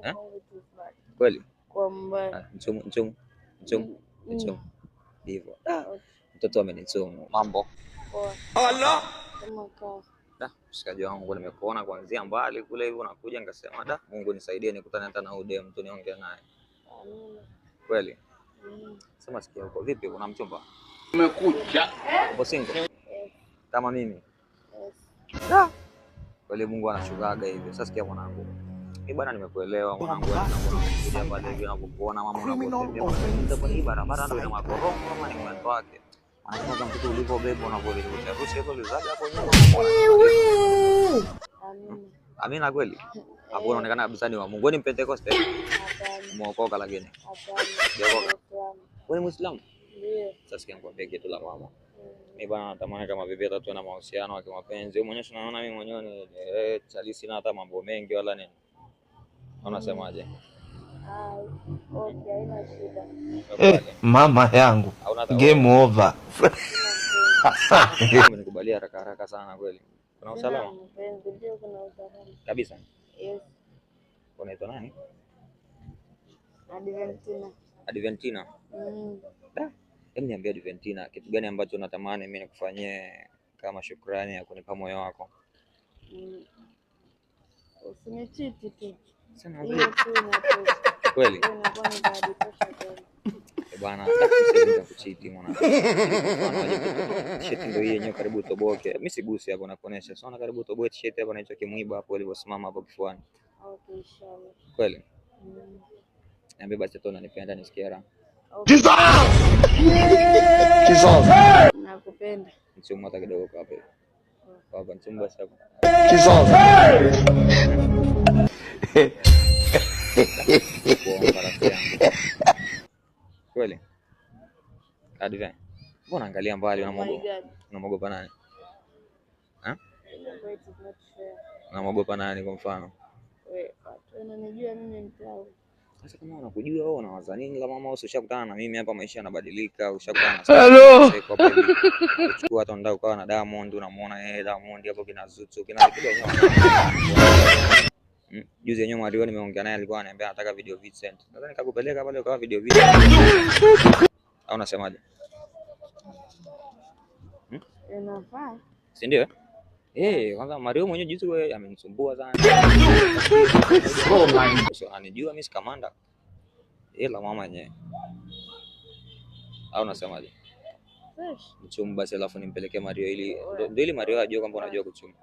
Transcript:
Eh? Kweli? Mchumu. Hivyo. Mtoto amenichumu. Mambo. Allah. Mshikaji wangu nimekuona kuanzia mbali kule hivyo nakuja nikasema Mungu nisaidie nikutane hata na huyu dem tu niongee naye. Kweli? Sema sikia uko vipi una mchumba? Umekucha. Uko single? Kama mimi. Kweli Mungu anashukaga hivi. Sasa sikia mwanangu. Mimi bwana nimekuelewa mwanangu, nakuja pale hivi nakuona mama unapotembea kwa hii barabara ndio ina makorongo kama ni mwendo wake. Anataka mtoto ulivyobeba unavyorusha rusha hizo lizaga hapo nyuma. Amina kweli? Hapo unaonekana kabisa ni wa Mungu. Ni Pentecoste? Umeokoka lakini. Hapana. Wewe ni Muislamu? Ndio. Sasa sikia nikwambie kitu la mama. Mimi bwana natamani kama bibi tatu na mahusiano ya kimapenzi. Wewe mwenyewe unaona mimi mwenyewe ni chalisi na hata mambo mengi wala nini. Unasemaje? Okay, haina shida. Mama yangu. Game over. Nikubalia haraka sana kweli. Kuna usalama? Ndio kuna usalama. Kabisa? Yes. Unaitwa nani? Adventina. Hebu niambie Adventina, kitu gani ambacho unatamani mimi nikufanyie kama shukrani ya kunipa moyo wako? Usinichiti tu. Sema kweli. Bwana, sisi kuchiti mwana. T-shirt ndio hii yenyewe karibu toboke. Mimi sigusi hapo nakuonesha. Sio karibu toboe t-shirt hapo naitwa kimwiba hapo alivyosimama hapo kifuani. Okay, inshallah. Kweli? Niambie basi tu unanipenda nisikie raha. Jesus. Nakupenda. Mchumu hata kidogo kwa hapo. Baba mchumu basi hapo. Jesus. Kweli? Advent. Mbona angalia mbali unamwogopa nani? Unamwogopa nani kwa mfano? Wewe unanijua mimi mtao. Sasa kama unakujua wewe unawaza nini la mama ushakutana na mimi hapa maisha yanabadilika ushakutana na sasa uchukua hata ndao ukawa na Diamond unamuona Diamond hapo kina Zuchu kina kidogo yenyewe. Juzi yenyewe Mario nimeongea naye alikuwa ananiambia anataka video Vincent. Nadhani nikakupeleka pale ukawa video Vincent. Au unasemaje? Inafaa. Si ndio? Kwanza Mario mwenyewe juzi wewe amenisumbua sana. Anijua mimi si kamanda. La mama yenyewe. Au unasemaje? Mchumu basi alafu nimpelekee Mario ili Mario ajue kwamba unajua kuchuma.